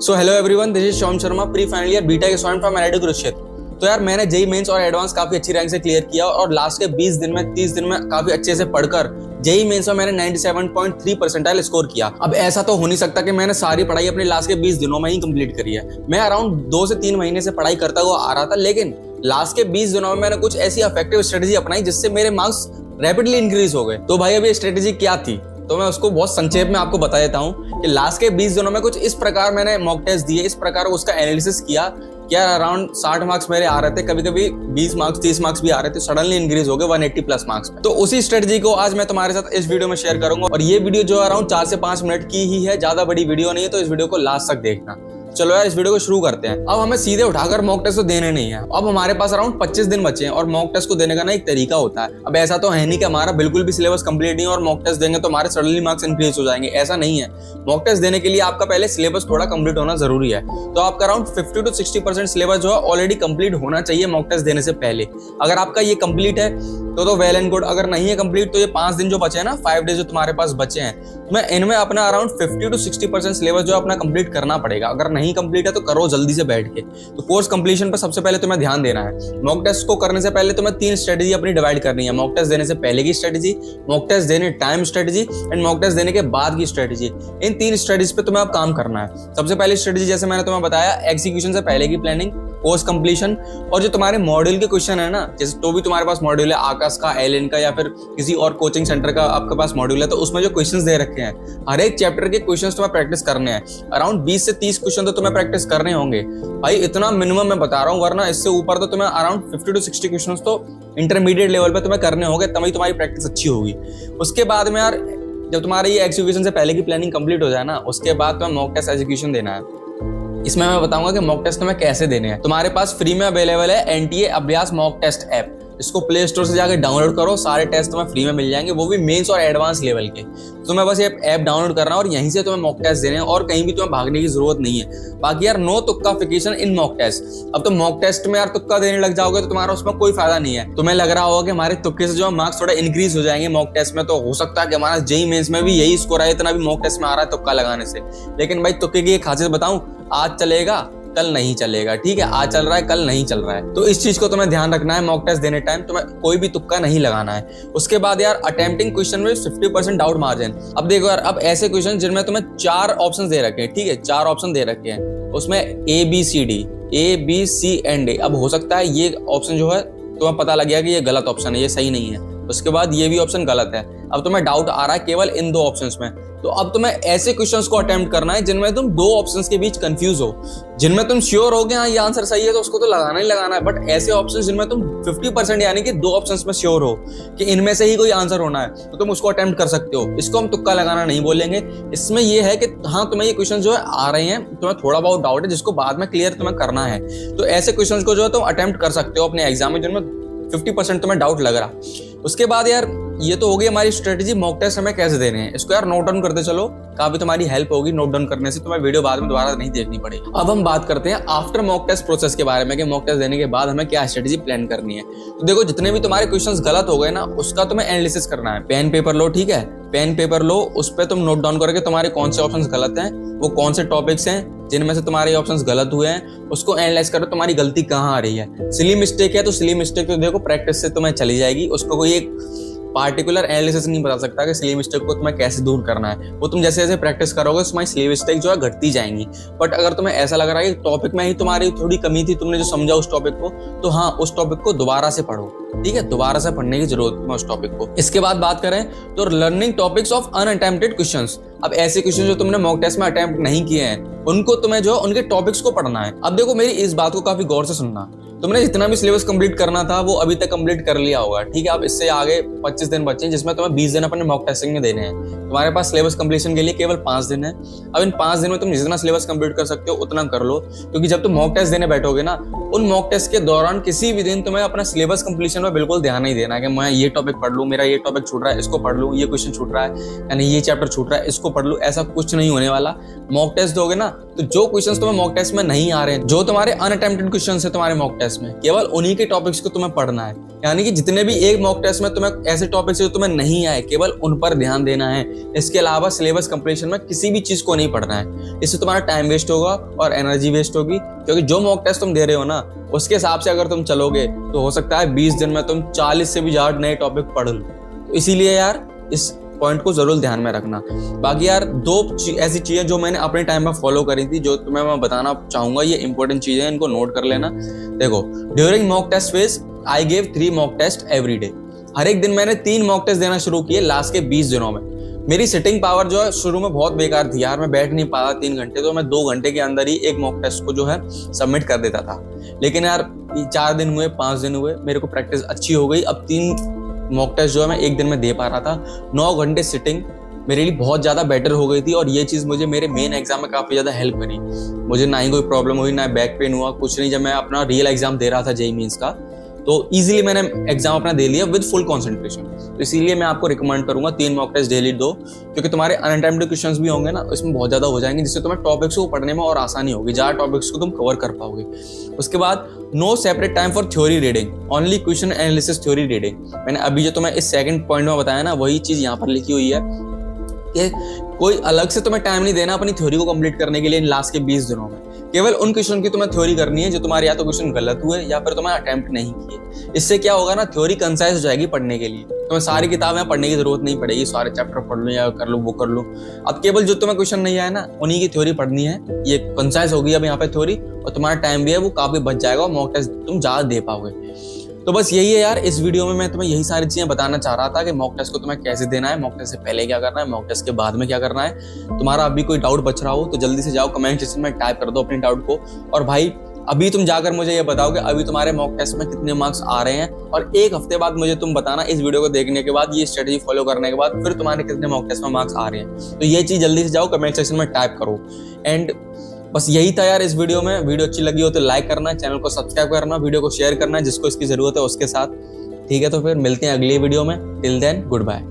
So hello everyone, this is Shyam Sharma, pre final year BTech student from NIT Kurukshetra. तो यार मैंने JEE mains और advance काफी अच्छी रैंक से क्लियर किया और लास्ट के 20 दिन में 30 दिन में काफी अच्छे से पढ़कर जेईई मेंस में मैंने 97.3 परसेंटाइल स्कोर किया। अब ऐसा तो हो नहीं सकता कि मैंने सारी पढ़ाई अपने लास्ट के 20 दिनों में ही कंप्लीट करी है। मैं अराउंड 2 से 3 महीने से पढ़ाई करता हुआ आ रहा था, लेकिन लास्ट के 20 दिनों में मैंने कुछ ऐसी इफेक्टिव स्ट्रेटेजी अपनाई जिससे मेरे मार्क्स रैपिडली इंक्रीज हो गए। तो भाई अभी स्ट्रेटेजी क्या थी तो मैं उसको बहुत संक्षेप में आपको बता देता हूँ कि लास्ट के 20 दिनों में कुछ इस प्रकार मैंने मॉक टेस्ट दिए, इस प्रकार उसका एनालिसिस किया। क्या अराउंड 60 मार्क्स मेरे आ रहे थे, कभी कभी 20 मार्क्स 30 मार्क्स भी आ रहे थे, सडनली इंक्रीज हो गए 180 प्लस मार्क्स पे। तो उसी स्ट्रेटजी को आज मैं तुम्हारे साथ इस वीडियो में शेयर करूंगा और ये वीडियो जो अराउंड 4 से 5 मिनट की ही है, ज्यादा बड़ी वीडियो नहीं है, तो इस वीडियो को लास्ट तक देखना। चलो यार इस वीडियो को शुरू करते हैं। अब हमें सीधे उठाकर मॉक टेस्ट तो देने नहीं है। अब हमारे पास अराउंड 25 दिन बचे हैं और मॉक टेस्ट को देने का ना एक तरीका होता है। अब ऐसा तो है नहीं कि हमारा बिल्कुल भी सिलेबस कंप्लीट नहीं है और मॉक टेस्ट देंगे तो हमारे सडनली मार्क्स इंक्रीज हो जाएंगे, ऐसा नहीं है। मॉक टेस्ट देने के लिए आपका पहले सिलेबस थोड़ा कंप्लीट होना जरूरी है। तो आपका अराउंड 50 to 60% सिलेबस जो है ऑलरेडी कंप्लीट होना चाहिए मॉक टेस्ट देने से पहले। अगर आपका ये कंप्लीट है तो वेल एंड गुड। अगर नहीं है कंप्लीट तो ये 5 दिन जो बचे हैं ना, 5 डेज जो तुम्हारे पास बचे हैं, तुम्हें इनमें अपना अराउंड 50 to 60% सिलेबस जो अपना कंप्लीट करना पड़ेगा। अगर नहीं कंप्लीट है तो करो जल्दी से बैठ के। तो कोर्स कंप्लीशन पर सबसे पहले तुम्हें ध्यान देना है। मॉक टेस्ट को करने से पहले तुम्हें 3 स्ट्रेटेजी अपनी डिवाइड करनी है। मॉक टेस्ट देने से पहले की स्ट्रेटेजी, मॉक टेस्ट देने time strategy and mock test देने के बाद की स्ट्रेटेजी। इन 3 स्ट्रेटेजी पे तुम्हें अब काम करना है। सबसे पहली स्ट्रेटेजी जैसे मैंने तुम्हें बताया, एग्जीक्यूशन से पहले की प्लानिंग, कोर्स कंप्लीशन और जो तुम्हारे मॉड्यूल के क्वेश्चन है ना, जैसे तो भी तुम्हारे पास मॉड्यूल है आकाश का, एलिन का या फिर किसी और कोचिंग सेंटर का आपके पास मॉड्यूल है, तो उसमें जो क्वेश्चंस दे रखे हैं हर एक चैप्टर के क्वेश्चंस तुम्हें प्रैक्टिस करने हैं। अराउंड 20 से 30 क्वेश्चन तो तुम्हें प्रैक्टिस करने होंगे भाई, इतना मिनिमम मैं बता रहा हूँ, वरना इससे ऊपर तो तुम्हें अराउंड 50 to 60 क्वेश्चन तो इंटरमीडिएट लेवल पे तुम्हें करने होंगे, तभी तुम्हारी प्रैक्टिस अच्छी होगी। उसके बाद में यार जब तुम्हारी ये एग्जीक्यूशन से पहले की प्लानिंग कंप्लीट हो जाए ना, उसके बाद तुम्हें मॉक टेस्ट एग्जीक्यूशन देना है। इसमें मैं बताऊंगा कि मॉक टेस्ट तुम्हें कैसे देने हैं। तुम्हारे पास फ्री में अवेलेबल है एनटीए अभ्यास मॉक टेस्ट ऐप। इसको प्ले स्टोर से जाकर डाउनलोड करो, सारे टेस्ट तुम्हें फ्री में मिल जाएंगे, वो भी मेंस और एडवांस लेवल के। तुम्हें बस ये ऐप डाउनलोड करना और यहीं से तुम्हें मॉक टेस्ट देने हैं और कहीं भी तुम्हें भागने की जरूरत नहीं है। बाकी यार नो तुक्काफिकेशन इन मॉक टेस्ट। अब तो मॉक टेस्ट में यार तुक्का देने लग जाओगे तो तुम्हारा उसमें कोई फायदा नहीं है। तुम्हें लग रहा होगा कि हमारे तुक्के से जो मार्क्स थोड़ा इंक्रीज हो जाएंगे मॉक टेस्ट में, तो हो सकता है कि हमारा जेईई मेंस में भी यही स्कोर आए, इतना भी मॉक टेस्ट में आ रहा है तुक्का लगाने से। लेकिन भाई तुक्के की एक खासियत बताऊं, आज चलेगा कल नहीं चलेगा, ठीक है? आज चल रहा है कल नहीं चल रहा है, तो इस चीज को तुम्हें ध्यान रखना है। मॉक टेस्ट देने टाइम तुम्हें कोई भी तुक्का नहीं लगाना है। उसके बाद यार अटेम्प्टिंग क्वेश्चन में 50% डाउट मार्जिन। अब देखो यार, अब ऐसे क्वेश्चन जिनमें तुम्हें 4 ऑप्शन दे रखे हैं, ठीक है, 4 ऑप्शन दे रखे हैं, उसमें A, B, C, अब हो सकता है ये ऑप्शन जो है तुम्हें पता लग गया कि ये गलत ऑप्शन है, ये सही नहीं है। उसके बाद ये भी ऑप्शन गलत है। अब तुम्हें डाउट आ रहा है केवल इन 2 ऑप्शंस में, तो अब तुम्हें ऐसे क्वेश्चंस को अटेम्प्ट करना है जिनमें तुम 2 ऑप्शंस के बीच कंफ्यूज हो, जिनमें तुम श्योर हो गए हाँ ये आंसर सही है तो उसको तो लगाना ही लगाना है। बट ऐसे ऑप्शंस जिनमें तुम 50% यानी कि 2 ऑप्शंस में श्योर हो कि इनमें से ही कोई आंसर होना है, तो तुम उसको अटेम्प्ट कर सकते हो। इसको हम तुक्का लगाना नहीं बोलेंगे। इसमें यह है कि हाँ तुम्हें ये क्वेश्चन जो है आ रहे हैं, तुम्हें थोड़ा बहुत डाउट है जिसको बाद में क्लियर तुम्हें करना है, तो ऐसे क्वेश्चन को जो है तुम अटेम्प्ट कर सकते हो अपने एग्जाम में जिनमें 50% तुम्हें डाउट लग रहा। उसके बाद यार ये तो हो गई हमारी स्ट्रेटेजी मॉक टेस्ट हमें कैसे देने हैं। इसको यार नोट डाउन करते चलो, काफी तुम्हारी हेल्प होगी नोट डाउन करने से, तुम्हें वीडियो बाद में दोबारा नहीं देखनी पड़ेगी। अब हम बात करते हैं आफ्टर मॉक टेस्ट प्रोसेस के बारे में कि मॉक टेस्ट देने के बाद हमें क्या स्ट्रेटेजी प्लान करनी है। तो देखो जितने भी तुम्हारे क्वेश्चंस गलत हो गए ना, उसका तुम्हें एनालिसिस करना है। पेन पेपर लो, ठीक है, पेन पेपर लो, उस पर तुम नोट डाउन करके तुम्हारे कौन से ऑप्शंस गलत हैं, वो कौन से टॉपिक्स हैं जिनमें से तुम्हारे ऑप्शंस गलत हुए हैं, उसको एनालाइज करो तुम्हारी गलती कहाँ आ रही है। सिली मिस्टेक है तो सिली मिस्टेक तो देखो प्रैक्टिस से तुम्हें चली जाएगी, उसको कोई एक पार्टिकुलर एनालिसिस नहीं बता सकता कि सिली मिस्टेक को तुम्हें कैसे दूर करना है। वो तुम जैसे जैसे प्रैक्टिस करोगे तुम्हारी सिली मिस्टेक जो है घटती जाएंगी। बट अगर तुम्हें ऐसा लग रहा है कि टॉपिक में ही तुम्हारी थोड़ी कमी थी, तुमने जो समझा उस टॉपिक को, तो हाँ उस टॉपिक को दोबारा से पढ़ो, ठीक है, दोबारा से पढ़ने की जरूरत है उस टॉपिक को। इसके बाद बात करें तो learning topics of unattempted questions. अब ऐसे क्वेश्चन जो तुमने मॉक टेस्ट में अटेम्प्ट नहीं किए हैं, उनको तुम्हें जो उनके टॉपिक्स को पढ़ना है। अब देखो मेरी इस बात को काफी गौर से सुनना, तुमने जितना भी सिलेबस कंप्लीट करना था वो अभी तक कंप्लीट कर लिया होगा, ठीक है। अब इससे आगे 25 दिन बचे हैं जिसमें तुम्हें 20 दिन अपने मॉक टेस्टिंग में देने हैं। तुम्हारे पास सिलेबस कंप्लीशन के लिए केवल 5 दिन है। अब इन 5 दिन में तुम जितना सिलेबस कंप्लीट कर सकते हो उतना कर लो, क्योंकि जब तुम मॉक टेस्ट देने बैठोगे ना, उन मॉक टेस्ट के दौरान किसी भी दिन तुम्हें अपना सिलेबस कंप्लीशन में बिल्कुल ध्यान नहीं देना कि मैं ये टॉपिक पढ़ लूँ, मेरा ये टॉपिक छूट रहा है इसको पढ़ लूँ, ये क्वेश्चन छूट रहा है यानी ये चैप्टर छूट रहा है इसको पढ़ लूँ, ऐसा कुछ नहीं होने वाला। मॉक टेस्ट दोगे ना तो जो क्वेश्चंस तुम्हें मॉक टेस्ट में नहीं आ रहे हैं, जो तुम्हारे अनअटेम्प्टेड क्वेश्चंस है तुम्हारे मॉक टेस्ट टेस्ट में केवल उन्हीं के टॉपिक्स को तुम्हें पढ़ना है, यानी कि जितने भी एक मॉक टेस्ट में तुम्हें ऐसे टॉपिक्स जो तुम्हें नहीं आए केवल उन पर ध्यान देना है। इसके अलावा सिलेबस कंप्लीशन में किसी भी चीज को नहीं पढ़ना है। इससे तुम्हारा टाइम वेस्ट होगा और एनर्जी वेस्ट होगी, क्योंकि जो मॉक टेस्ट तुम दे रहे हो ना उसके हिसाब से अगर तुम चलोगे तो हो सकता है 20 दिन में तुम 40 से भी ज्यादा नए टॉपिक पढ़ लो। तो इसीलिए यार इस पॉइंट को जरूर ध्यान में रखना। बाकी यार दो ऐसी चीजें जो मैंने अपने टाइम में फॉलो करी थी जो तुम्हें मैं बताना चाहूंगा, ये इंपॉर्टेंट चीजें, इनको नोट कर लेना। देखो, during mock test phase I gave 3 mock test every day. हर एक दिन मैंने 3 मॉक टेस्ट देना शुरू किए लास्ट के 20 दिनों में। मेरी सिटिंग पावर जो है शुरू में बहुत बेकार थी यार, मैं बैठ नहीं पाता 3 घंटे, तो मैं 2 घंटे के अंदर ही एक मॉक टेस्ट को जो है सबमिट कर देता था। लेकिन यार 4 दिन हुए, 5 दिन हुए, मेरे को प्रैक्टिस अच्छी हो गई। अब 3 मॉक टेस्ट जो है मैं एक दिन में दे पा रहा था। 9 घंटे सिटिंग मेरे लिए बहुत ज़्यादा बेटर हो गई थी और ये चीज़ मुझे मेरे मेन एग्जाम में काफ़ी ज़्यादा हेल्प करी। मुझे ना ही कोई प्रॉब्लम हुई, ना बैक पेन हुआ, कुछ नहीं। जब मैं अपना रियल एग्जाम दे रहा था जेईई मेंस का, तो इजीली मैंने एग्जाम अपना दे लिया विद फुल कंसंट्रेशन। तो इसीलिए मैं आपको रिकमेंड करूंगा 3 मॉक टेस्ट डेली दो, क्योंकि तुम्हारे अनअटेम्प्टेड क्वेश्चंस भी होंगे ना, इसमें बहुत ज़्यादा हो जाएंगे, जिससे तुम्हें टॉपिक्स को पढ़ने में और आसानी होगी, ज़्यादा टॉपिक्स को तुम कवर कर पाओगे। उसके बाद no separate time for theory reading, only question analysis theory reading. मैंने अभी जो तुम्हें इस सेकंड पॉइंट में बताया ना, वही चीज़ यहाँ पर लिखी हुई है कि कोई अलग से तुम्हें टाइम नहीं देना अपनी थ्योरी को कंप्लीट करने के लिए लास्ट के 20 दिनों में। केवल उन क्वेश्चन की तुम्हें थ्योरी करनी है जो तुम्हारे या तो क्वेश्चन गलत हुए या फिर तुम्हें अटेम्प्ट नहीं किए। इससे क्या होगा ना, थ्योरी कंसाइज हो जाएगी पढ़ने के लिए। तुम्हें सारी किताबें पढ़ने की जरूरत नहीं पड़ेगी, सारे चैप्टर पढ़ लो या कर लो वो कर लो। अब केवल जो तुम्हें क्वेश्चन नहीं आया ना उन्हीं की थ्योरी पढ़नी है। ये कंसाइज होगी अब यहाँ पे थ्योरी, और तुम्हारा टाइम भी है वो काफी बच जाएगा और मॉक टेस्ट तुम ज्यादा दे पाओगे। तो बस यही है यार, इस वीडियो में मैं तुम्हें यही सारी चीजें बताना चाह रहा था कि मॉक टेस्ट को तुम्हें कैसे देना है, मॉक टेस्ट से पहले क्या करना है, मॉक टेस्ट के बाद में क्या करना है। तुम्हारा अभी कोई डाउट बच रहा हो तो जल्दी से जाओ कमेंट सेक्शन में टाइप कर दो अपने डाउट को। और भाई अभी तुम जाकर मुझे ये बताओ कि अभी तुम्हारे मॉक टेस्ट में कितने मार्क्स आ रहे हैं, और 1 हफ्ते बाद मुझे तुम बताना इस वीडियो को देखने के बाद, ये स्ट्रेटेजी फॉलो करने के बाद फिर तुम्हारे कितने मॉक टेस्ट में मार्क्स आ रहे हैं। तो ये चीज जल्दी से जाओ कमेंट सेक्शन में टाइप करो। एंड बस यही था यार इस वीडियो में। वीडियो अच्छी लगी हो तो लाइक करना, चैनल को सब्सक्राइब करना, वीडियो को शेयर करना जिसको इसकी जरूरत है उसके साथ। ठीक है, तो फिर मिलते हैं अगली वीडियो में। Till then good bye.